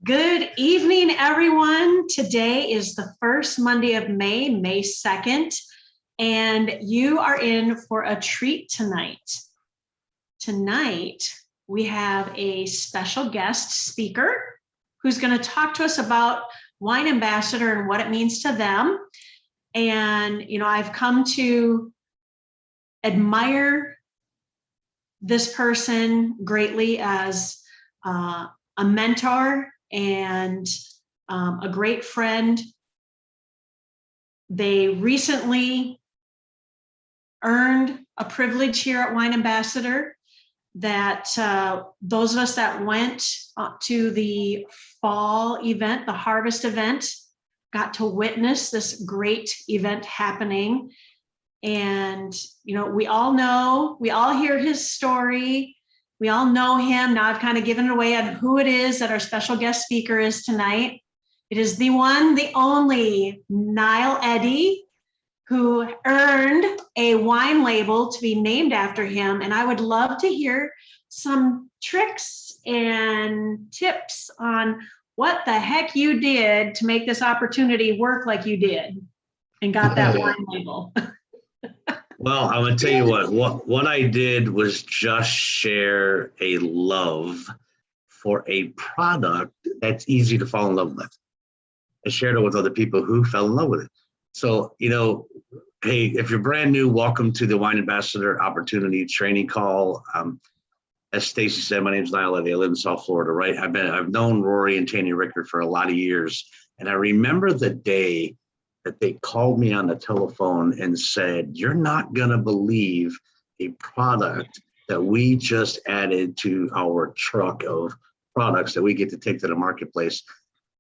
Good evening, everyone. Today is the first Monday of May, May 2nd, and you are in for a treat tonight. Tonight, we have a special guest speaker who's going to talk to us about Wine Ambassador and what it means to them. And, I've come to admire this person greatly as a mentor and a great friend. They recently earned a privilege here at Wine Ambassador that those of us that went to the fall event, the harvest event, got to witness this great event happening. And, we all hear his story. We all know him. Now I've kind of given it away on who it is that our special guest speaker is tonight. It is the one, the only Niall Eddy, who earned a wine label to be named after him. And I would love to hear some tricks and tips on what the heck you did to make this opportunity work like you did and got that wine label. Well, I'm going to tell you what I did was just share a love for a product that's easy to fall in love with. I shared it with other people who fell in love with it. So, hey, if you're brand new, welcome to the Wine Ambassador Opportunity Training Call. As Stacy said, my name's Niall Eddy. I live in South Florida, right? I've known Rory and Tanya Rickard for a lot of years. And I remember the day that they called me on the telephone and said, "You're not going to believe a product that we just added to our truck of products that we get to take to the marketplace."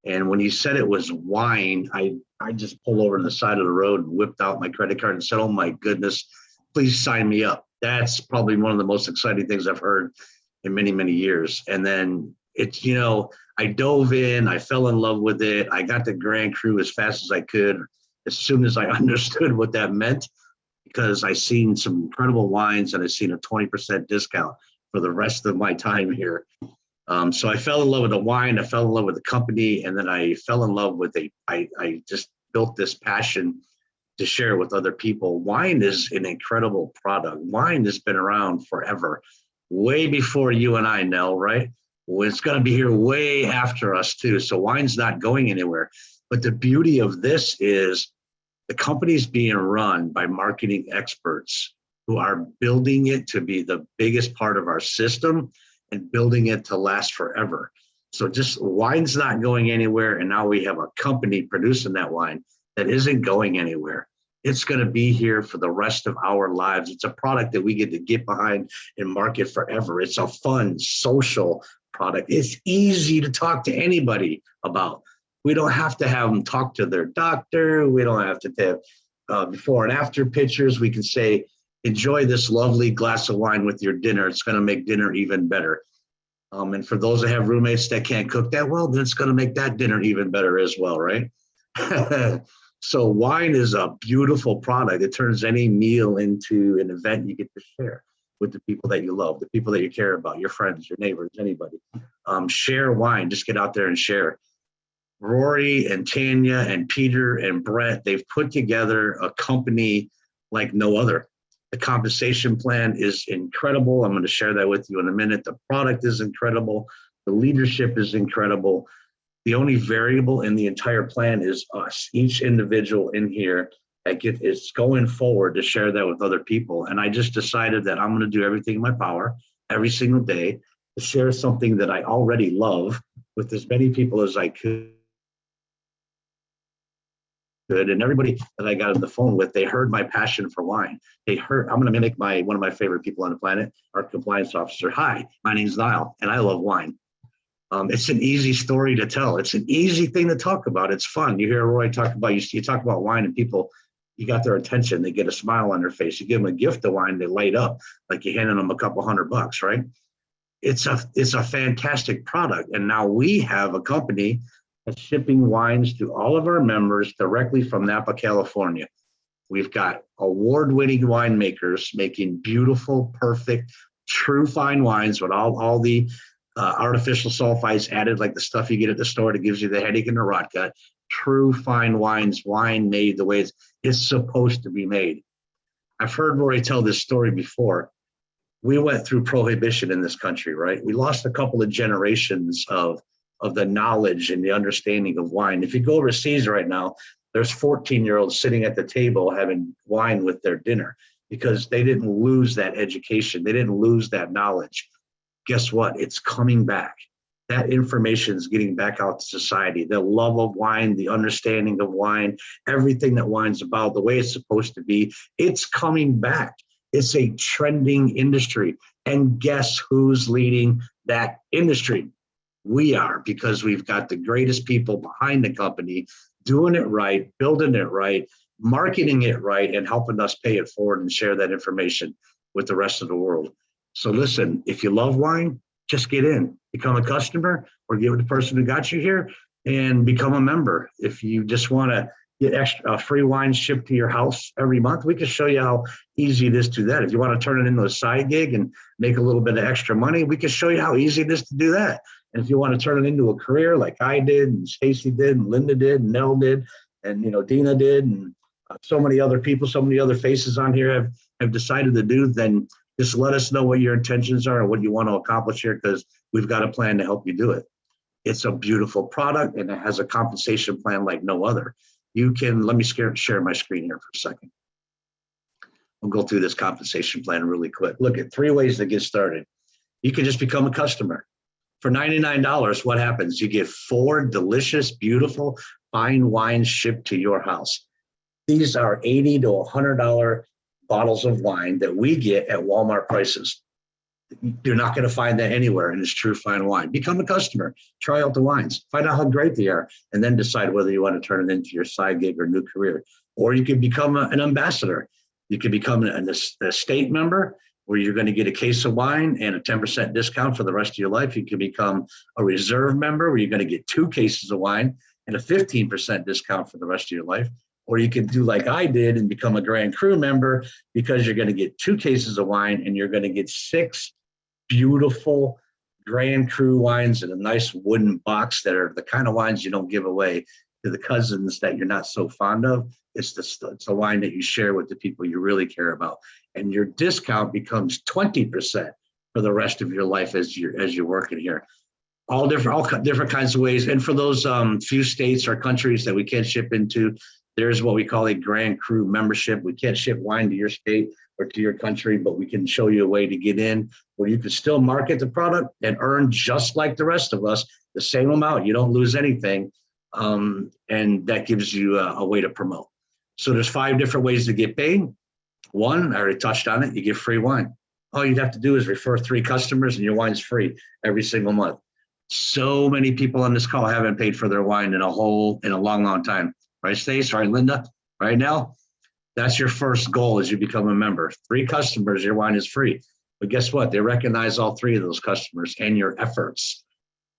And when you said it was wine, I just pulled over to the side of the road and whipped out my credit card and said, "Oh my goodness, please sign me up." That's probably one of the most exciting things I've heard in many, many years. And then it's, I dove in, I fell in love with it. I got the Grand Cru as fast as I could, as soon as I understood what that meant, because I seen some incredible wines and I seen a 20% discount for the rest of my time here. So I fell in love with the wine, I fell in love with the company, and then I fell in love with I just built this passion to share with other people. Wine is an incredible product. Wine has been around forever, way before you and I, Nell, right? Well, it's going to be here way after us too. So wine's not going anywhere. But the beauty of this is the company's being run by marketing experts who are building it to be the biggest part of our system and building it to last forever. So just wine's not going anywhere. And now we have a company producing that wine that isn't going anywhere. It's going to be here for the rest of our lives. It's a product that we get to get behind and market forever. It's a fun, social product. It's easy to talk to anybody about. We don't have to have them talk to their doctor. We don't have to have before and after pictures. We can say, "Enjoy this lovely glass of wine with your dinner. It's going to make dinner even better." And for those that have roommates that can't cook that well, then it's going to make that dinner even better as well, right? So wine is a beautiful product. It turns any meal into an event you get to share with the people that you love, the people that you care about, your friends, your neighbors, anybody. Share wine. Just get out there and share. Rory and Tanya and Peter and Brett, they've put together a company like no other. The compensation plan is incredible. I'm going to share that with you in a minute. The product is incredible. The leadership is incredible. The only variable in the entire plan is us, each individual in here that is going forward to share that with other people. And I just decided that I'm going to do everything in my power every single day to share something that I already love with as many people as I could. And everybody that I got on the phone with, they heard my passion for wine. I'm going to mimic one of my favorite people on the planet, our compliance officer. "Hi, my name's Niall, and I love wine." It's an easy story to tell. It's an easy thing to talk about. It's fun. You hear Roy talk about, you talk about wine and people, you got their attention. They get a smile on their face. You give them a gift of wine, they light up like you're handing them a couple $100, right? It's a fantastic product. And now we have a company that's shipping wines to all of our members directly from Napa, California. We've got award-winning winemakers making beautiful, perfect, true fine wines with all the artificial sulfites added, like the stuff you get at the store that gives you the headache and the rot gut. True fine wines, wine made the way it's supposed to be made. I've heard Rory tell this story before. We went through prohibition in this country, right? We lost a couple of generations of the knowledge and the understanding of wine. If you go overseas right now, there's 14-year-olds sitting at the table having wine with their dinner because they didn't lose that education. They didn't lose that knowledge. Guess what? It's coming back. That information is getting back out to society. The love of wine, the understanding of wine, everything that wine's about, the way it's supposed to be, it's coming back. It's a trending industry. And guess who's leading that industry? We are, because we've got the greatest people behind the company doing it right, building it right, marketing it right, and helping us pay it forward and share that information with the rest of the world. So listen, if you love wine, just get in, become a customer, or give it to the person who got you here and become a member. If you just want to get extra free wine shipped to your house every month, we can show you how easy it is to do that. If you want to turn it into a side gig and make a little bit of extra money, we can show you how easy it is to do that. And if you want to turn it into a career like I did, and Stacy did, and Linda did, and Nell did, and Dina did, and so many other people, so many other faces on here have decided to do, then just let us know what your intentions are and what you want to accomplish here, because we've got a plan to help you do it. It's a beautiful product, and it has a compensation plan like no other. Let me share my screen here for a second. We'll go through this compensation plan really quick. Look at 3 ways to get started. You can just become a customer. For $99, what happens? You get 4 delicious, beautiful, fine wines shipped to your house. These are $80 to $100 bottles of wine that we get at Walmart prices. You're not going to find that anywhere, and it's true fine wine. Become a customer. Try out the wines. Find out how great they are, and then decide whether you want to turn it into your side gig or new career. Or you can become an ambassador. You can become an estate member, where you're going to get a case of wine and a 10% discount for the rest of your life. You can become a reserve member, where you're going to get 2 cases of wine and a 15% discount for the rest of your life. Or you can do like I did and become a Grand Cru member, because you're going to get 2 cases of wine and you're going to get 6 beautiful Grand Cru wines in a nice wooden box that are the kind of wines you don't give away to the cousins that you're not so fond of. It's the wine that you share with the people you really care about. And your discount becomes 20% for the rest of your life as you're working here. All different kinds of ways. And for those few states or countries that we can't ship into, there's what we call a Grand Cru membership. We can't ship wine to your state or to your country, but we can show you a way to get in where you can still market the product and earn just like the rest of us, the same amount. You don't lose anything. And that gives you a way to promote. So there's 5 different ways to get paid. 1, I already touched on it, you get free wine. All you'd have to do is refer 3 customers and your wine's free every single month. So many people on this call haven't paid for their wine in a long time. Right, Stace? Right, Linda? Right now? That's your first goal as you become a member. 3 customers, your wine is free. But guess what? They recognize all 3 of those customers and your efforts.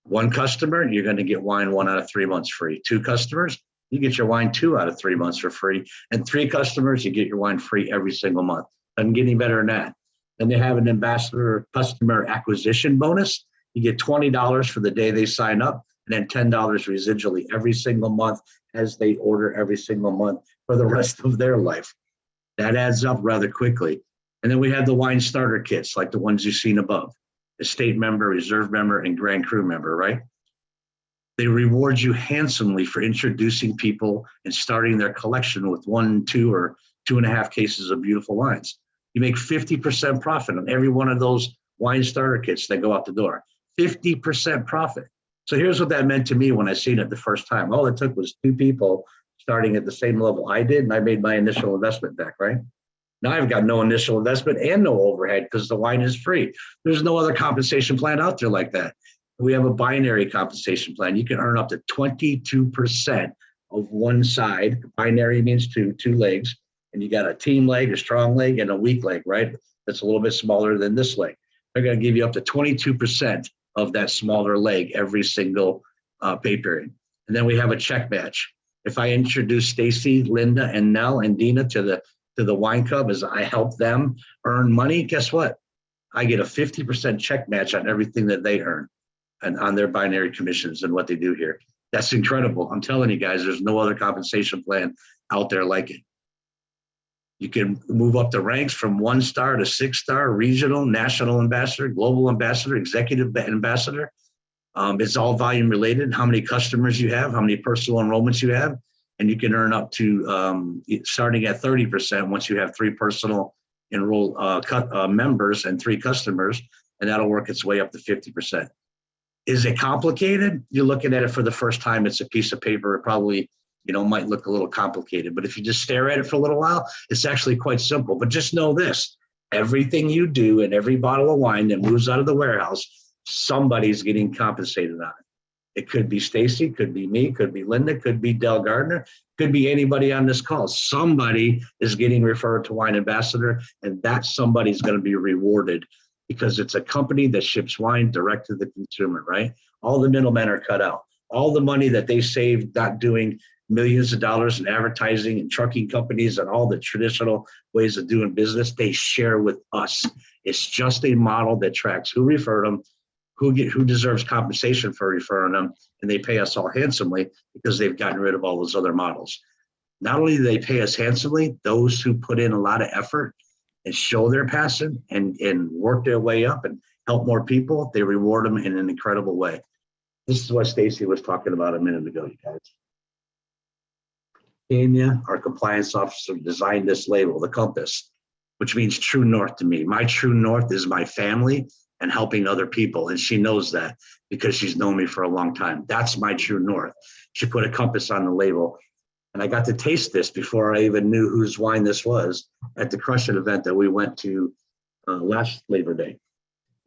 1 customer, you're going to get wine 1 out of 3 months free. 2 customers, you get your wine 2 out of 3 months for free. And 3 customers, you get your wine free every single month. Doesn't get any better than that. Then they have an ambassador customer acquisition bonus. You get $20 for the day they sign up, and then $10 residually every single month as they order every single month for the rest of their life. That adds up rather quickly. And then we have the wine starter kits, like the ones you've seen above. Estate member, reserve member, and Grand Cru member, right? They reward you handsomely for introducing people and starting their collection with 1, 2, or 2.5 cases of beautiful wines. You make 50% profit on every one of those wine starter kits that go out the door. 50% profit. So here's what that meant to me when I seen it the first time. All it took was 2 people starting at the same level I did, and I made my initial investment back, right? Now I've got no initial investment and no overhead because the wine is free. There's no other compensation plan out there like that. We have a binary compensation plan. You can earn up to 22% of one side. Binary means two legs, and you got a team leg, a strong leg, and a weak leg, right? That's a little bit smaller than this leg. They're going to give you up to 22% of that smaller leg every single pay period. And then we have a check match. If I introduce Stacy, Linda, and Nell and Dina to the Wine Club as I help them earn money, guess what? I get a 50% check match on everything that they earn. and on their binary commissions and what they do here. That's incredible. I'm telling you guys, there's no other compensation plan out there like it. You can move up the ranks from 1-star to 6-star, regional, national ambassador, global ambassador, executive ambassador. It's all volume related, how many customers you have, how many personal enrollments you have, and you can earn up to starting at 30% once you have 3 personal members and 3 customers, and that'll work its way up to 50%. Is it complicated? You're looking at it for the first time. It's a piece of paper. It probably, might look a little complicated, but if you just stare at it for a little while, it's actually quite simple. But just know this, everything you do and every bottle of wine that moves out of the warehouse, somebody's getting compensated on it. It could be Stacy, could be me, could be Linda, could be Del Gardner, could be anybody on this call. Somebody is getting referred to Wine Ambassador, and that somebody's going to be rewarded because it's a company that ships wine direct to the consumer, right? All the middlemen are cut out. All the money that they saved not doing millions of dollars in advertising and trucking companies and all the traditional ways of doing business, they share with us. It's just a model that tracks who referred them, who deserves compensation for referring them, and they pay us all handsomely because they've gotten rid of all those other models. Not only do they pay us handsomely, those who put in a lot of effort and show their passion and work their way up and help more people, they reward them in an incredible way. This is what Stacy was talking about a minute ago, you guys. Tanya, our compliance officer, designed this label, the compass, which means true north to me. My true north is my family and helping other people. And she knows that because she's known me for a long time. That's my true north. She put a compass on the label. And I got to taste this before I even knew whose wine this was at the Crush It event that we went to last Labor Day.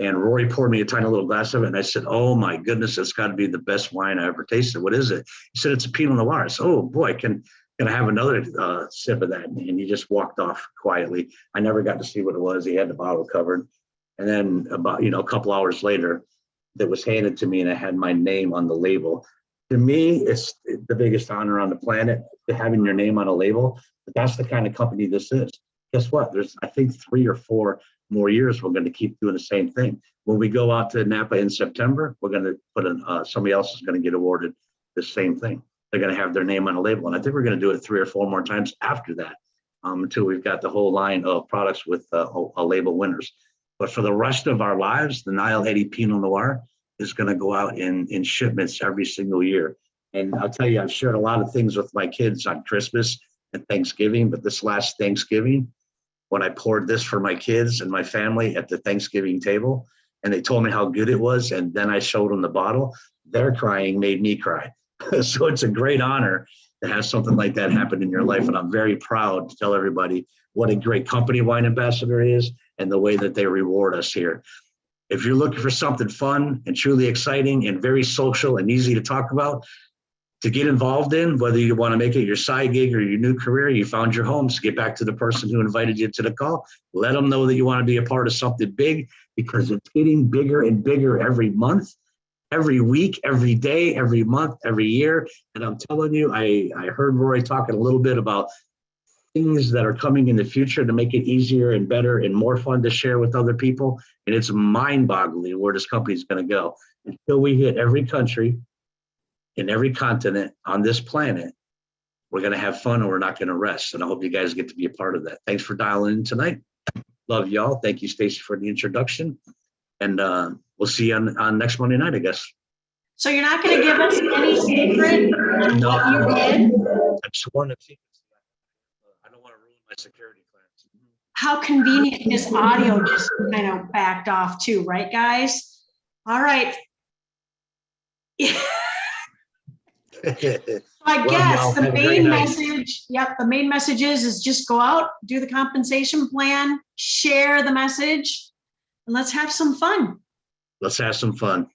And Rory poured me a tiny little glass of it. And I said, oh my goodness, it's got to be the best wine I ever tasted. What is it? He said, it's a Pinot Noir. I said, oh boy, can I have another sip of that? And he just walked off quietly. I never got to see what it was. He had the bottle covered. And then about, a couple hours later, that was handed to me and I had my name on the label. To me, it's the biggest honor on the planet, having your name on a label. But that's the kind of company this is. Guess what? There's, I think, 3 or 4 more years we're going to keep doing the same thing. When we go out to Napa in September, we're going to put somebody else is going to get awarded the same thing. They're going to have their name on a label. And I think we're going to do it 3 or 4 more times after that until we've got the whole line of products with a label winners. But for the rest of our lives, the Nile Eddy Pinot Noir is going to go out in shipments every single year. And I'll tell you, I've shared a lot of things with my kids on Christmas and Thanksgiving, but this last Thanksgiving, when I poured this for my kids and my family at the Thanksgiving table, and they told me how good it was, and then I showed them the bottle, their crying made me cry. So it's a great honor to have something like that happen in your life. And I'm very proud to tell everybody what a great company Wine Ambassador is and the way that they reward us here. If you're looking for something fun and truly exciting and very social and easy to talk about, to get involved in, whether you want to make it your side gig or your new career, you found your home, so get back to the person who invited you to the call. Let them know that you want to be a part of something big, because it's getting bigger and bigger every month, every week, every day, every month, every year. And I'm telling you, I heard Rory talking a little bit about things that are coming in the future to make it easier and better and more fun to share with other people. And it's mind-boggling where this company is going to go. Until we hit every country in every continent on this planet, we're going to have fun and we're not going to rest. And I hope you guys get to be a part of that. Thanks for dialing in tonight. Love y'all. Thank you, Stacy, for the introduction. And we'll see you on next Monday night, I guess. So you're not going to give us any secret on what you did? I'm sworn to secrecy. I don't want to ruin my security clearance. How convenient his audio just kind of backed off too, right, guys? All right. I guess the main message, the main message is just go out, do the compensation plan, share the message, and let's have some fun. Let's have some fun.